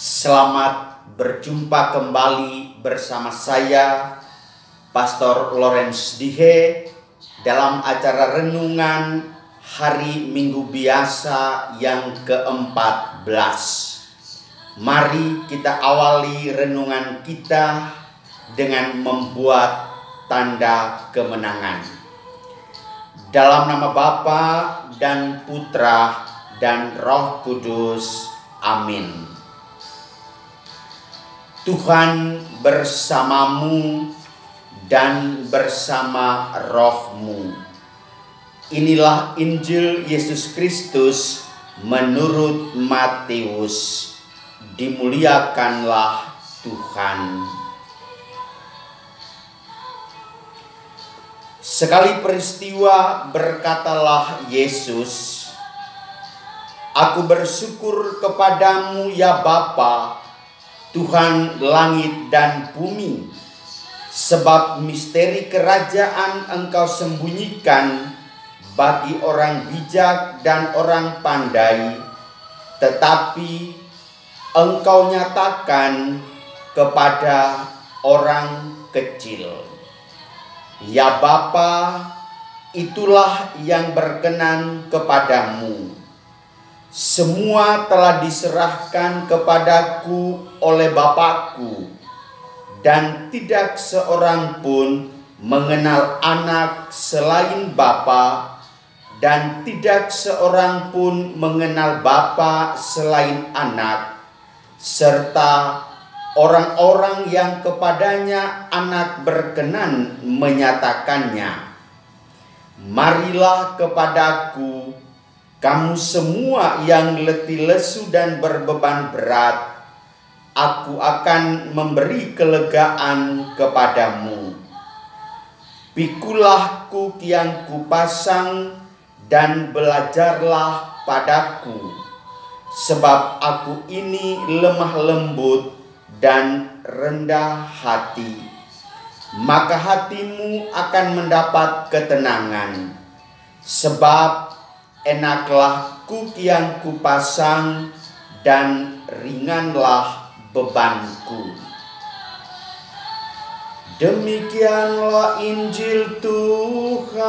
Selamat berjumpa kembali bersama saya, Pastor Lawrence Dihe, dalam acara renungan hari Minggu biasa yang ke-14. Mari kita awali renungan kita dengan membuat tanda kemenangan. Dalam nama Bapa dan Putra dan Roh Kudus. Amin. Tuhan bersamamu dan bersama rohmu. Inilah Injil Yesus Kristus menurut Matius. Dimuliakanlah Tuhan. Sekali peristiwa berkatalah Yesus, "Aku bersyukur kepadamu ya Bapa, Tuhan langit dan bumi, sebab misteri kerajaan Engkau sembunyikan bagi orang bijak dan orang pandai, tetapi Engkau nyatakan kepada orang kecil. Ya Bapa, itulah yang berkenan kepadamu. Semua telah diserahkan kepadaku oleh Bapakku, dan tidak seorang pun mengenal anak selain Bapa, dan tidak seorang pun mengenal Bapa selain anak, serta orang-orang yang kepadanya anak berkenan menyatakannya. Marilah kepadaku, kamu semua yang letih lesu dan berbeban berat, aku akan memberi kelegaan kepadamu. Pikulah kuk yang kupasang dan belajarlah padaku, sebab aku ini lemah lembut dan rendah hati. Maka hatimu akan mendapat ketenangan, sebab enaklah kuk yang kupasang dan ringanlah bebanku." Demikianlah Injil Tuhan.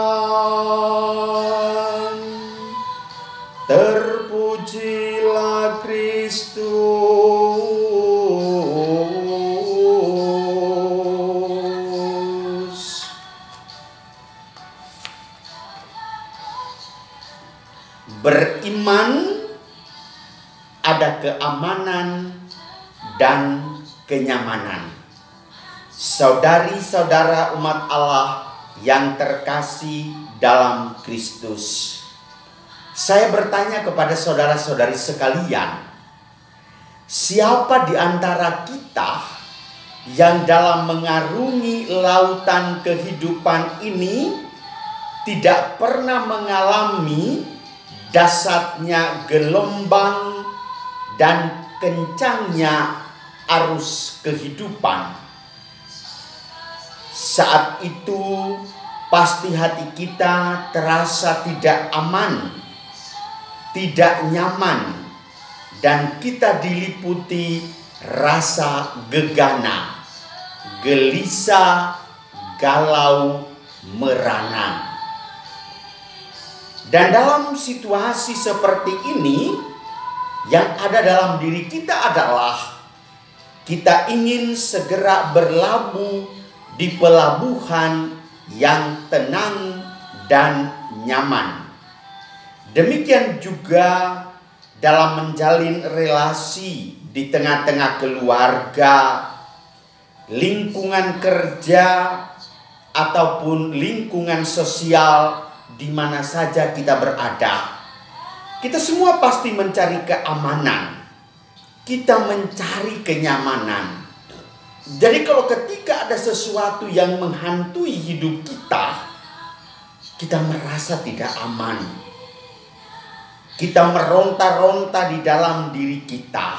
Terpujilah Kristus. Beriman ada keamanan dan kenyamanan. Saudari-saudara umat Allah yang terkasih dalam Kristus, saya bertanya kepada saudara-saudari sekalian, siapa di antara kita yang dalam mengarungi lautan kehidupan ini tidak pernah mengalami dasarnya gelombang dan kencangnya arus kehidupan? Saat itu pasti hati kita terasa tidak aman, tidak nyaman, dan kita diliputi rasa gegana, gelisah, galau, merana. Dan dalam situasi seperti ini, yang ada dalam diri kita adalah kita ingin segera berlabuh di pelabuhan yang tenang dan nyaman. Demikian juga dalam menjalin relasi di tengah-tengah keluarga, lingkungan kerja, ataupun lingkungan sosial di mana saja kita berada. Kita semua pasti mencari keamanan. Kita mencari kenyamanan. Jadi kalau ketika ada sesuatu yang menghantui hidup kita, kita merasa tidak aman. Kita meronta-ronta di dalam diri kita.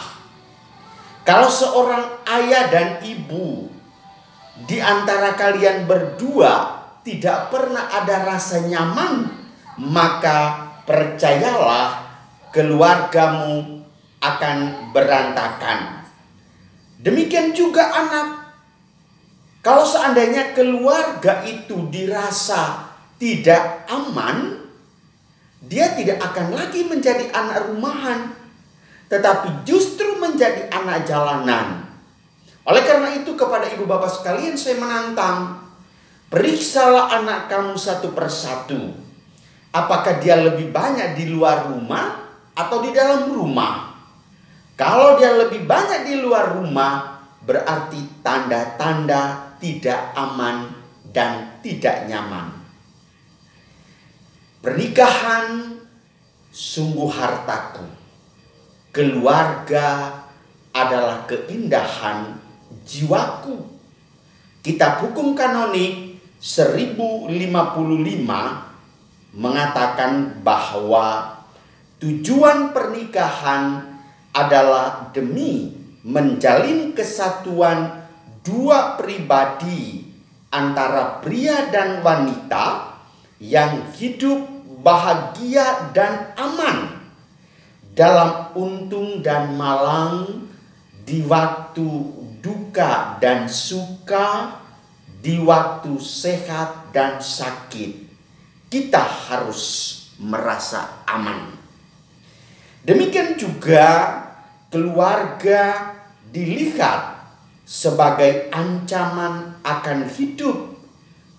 Kalau seorang ayah dan ibu di antara kalian berdua tidak pernah ada rasa nyaman, maka percayalah keluargamu akan berantakan. Demikian juga anak. Kalau seandainya keluarga itu dirasa tidak aman, dia tidak akan lagi menjadi anak rumahan, tetapi justru menjadi anak jalanan. Oleh karena itu kepada ibu bapak sekalian saya menantang, periksalah anak kamu satu persatu. Apakah dia lebih banyak di luar rumah atau di dalam rumah? Kalau dia lebih banyak di luar rumah, berarti tanda-tanda tidak aman dan tidak nyaman. Pernikahan sungguh hartaku. Keluarga adalah keindahan jiwaku. Kitab Hukum Kanonik 1055 mengatakan bahwa tujuan pernikahan adalah demi menjalin kesatuan dua pribadi antara pria dan wanita yang hidup bahagia dan aman dalam untung dan malang, di waktu duka dan suka, di waktu sehat dan sakit. Kita harus merasa aman. Demikian juga keluarga dilihat sebagai ancaman akan hidup.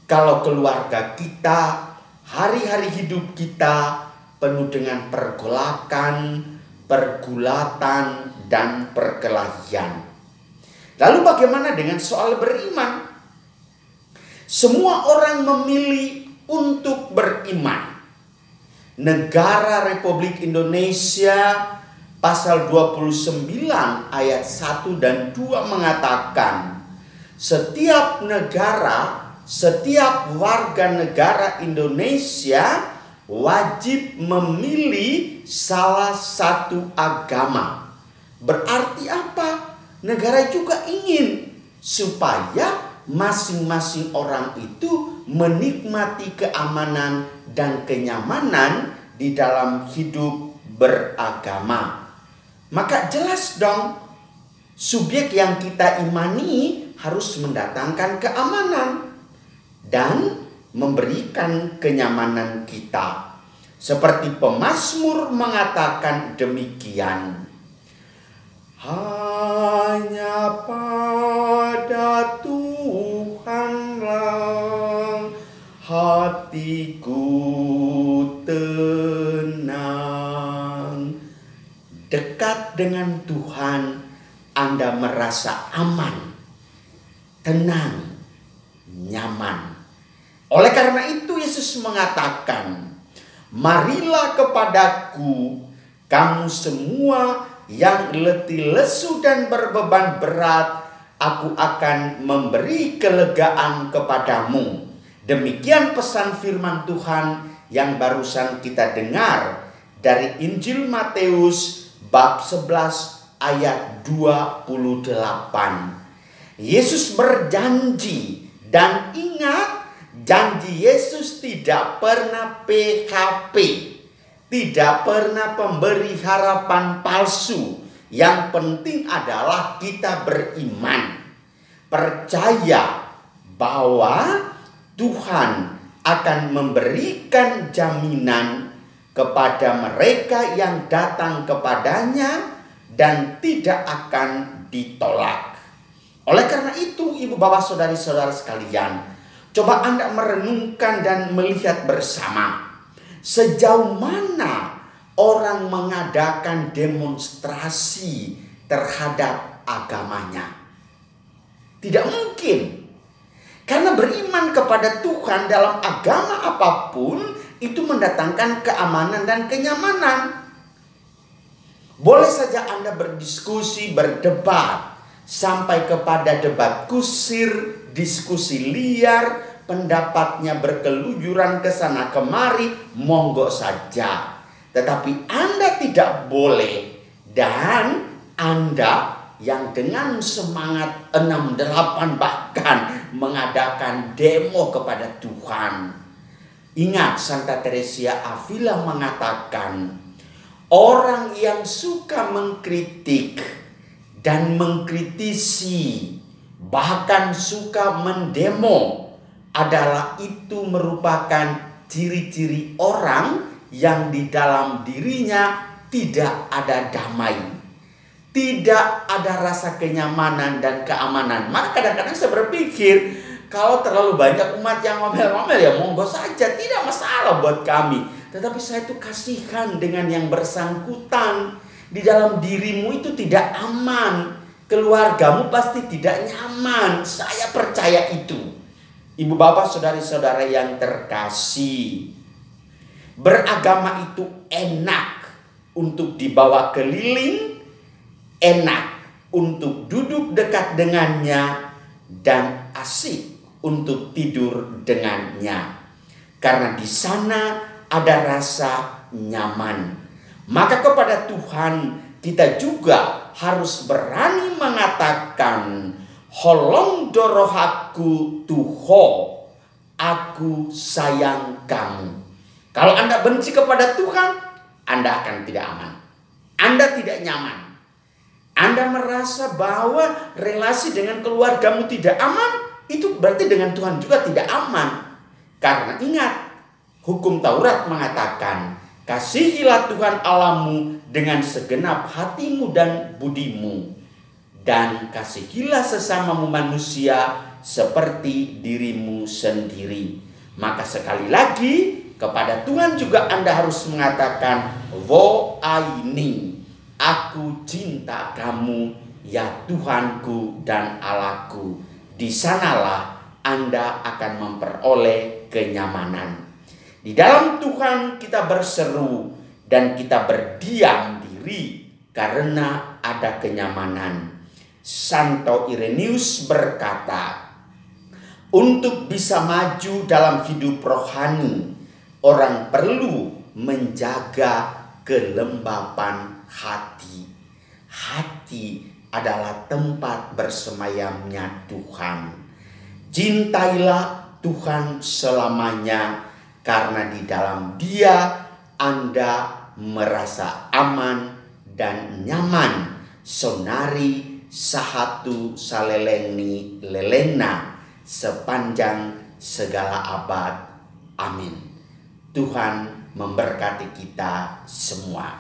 Kalau keluarga kita, hari-hari hidup kita penuh dengan pergolakan, pergulatan, dan perkelahian. Lalu bagaimana dengan soal beriman? Semua orang memilih untuk beriman. Negara Republik Indonesia pasal 29 ayat 1 dan 2 mengatakan, setiap negara, setiap warga negara Indonesia wajib memilih salah satu agama. Berarti apa? Negara juga ingin supaya masing-masing orang itu menikmati keamanan dan kenyamanan di dalam hidup beragama. Maka jelas dong, subjek yang kita imani harus mendatangkan keamanan dan memberikan kenyamanan kita. Seperti pemazmur mengatakan demikian. Hanya pada Tuhanlah hatiku tenang. Dekat dengan Tuhan, Anda merasa aman, tenang, nyaman. Oleh karena itu Yesus mengatakan, marilah kepadaku kamu semua yang letih lesu dan berbeban berat, aku akan memberi kelegaan kepadamu. Demikian pesan firman Tuhan yang barusan kita dengar dari Injil Matius bab 11 ayat 28. Yesus berjanji, dan ingat, janji Yesus tidak pernah PHP, tidak pernah pemberi harapan palsu. Yang penting adalah kita beriman, percaya bahwa Tuhan akan memberikan jaminan kepada mereka yang datang kepadanya dan tidak akan ditolak. Oleh karena itu, ibu bapak saudari-saudara sekalian, coba Anda merenungkan dan melihat bersama sejauh mana orang mengadakan demonstrasi terhadap agamanya. Tidak mungkin. Karena beriman kepada Tuhan dalam agama apapun itu mendatangkan keamanan dan kenyamanan. Boleh saja Anda berdiskusi, berdebat, sampai kepada debat kusir, diskusi liar, pendapatnya berkelujuran ke sana kemari, monggo saja. Tetapi Anda tidak boleh, dan Anda yang dengan semangat 68 bahkan mengadakan demo kepada Tuhan. Ingat, Santa Teresia Avila mengatakan, orang yang suka mengkritik dan mengkritisi, bahkan suka mendemo, adalah itu merupakan ciri-ciri orang yang di dalam dirinya tidak ada damai, tidak ada rasa kenyamanan dan keamanan. Maka kadang-kadang saya berpikir, kalau terlalu banyak umat yang ngomel-ngomel ya monggo saja, tidak masalah buat kami. Tetapi saya itu kasihan dengan yang bersangkutan. Di dalam dirimu itu tidak aman, keluargamu pasti tidak nyaman. Saya percaya itu. Ibu bapak saudari-saudara yang terkasih, beragama itu enak untuk dibawa keliling, enak untuk duduk dekat dengannya, dan asik untuk tidur dengannya. Karena di sana ada rasa nyaman. Maka kepada Tuhan kita juga harus berani mengatakan, holong dorohaku Tuho, aku sayang kamu. Kalau Anda benci kepada Tuhan, Anda akan tidak aman. Anda tidak nyaman. Anda merasa bahwa relasi dengan keluargamu tidak aman, itu berarti dengan Tuhan juga tidak aman. Karena ingat, hukum Taurat mengatakan, kasihilah Tuhan Allahmu dengan segenap hatimu dan budimu, dan kasihilah sesamamu manusia seperti dirimu sendiri. Maka sekali lagi, kepada Tuhan juga Anda harus mengatakan, Wo aini, aku cinta kamu ya Tuhanku dan Allahku. Di sanalah Anda akan memperoleh kenyamanan. Di dalam Tuhan kita berseru dan kita berdiam diri karena ada kenyamanan. Santo Irenaeus berkata, untuk bisa maju dalam hidup rohani, orang perlu menjaga kelembapan hati. Hati adalah tempat bersemayamnya Tuhan. Cintailah Tuhan selamanya, karena di dalam Dia Anda merasa aman dan nyaman. Sonari sahatu saleleni lelena sepanjang segala abad. Amin. Tuhan memberkati kita semua.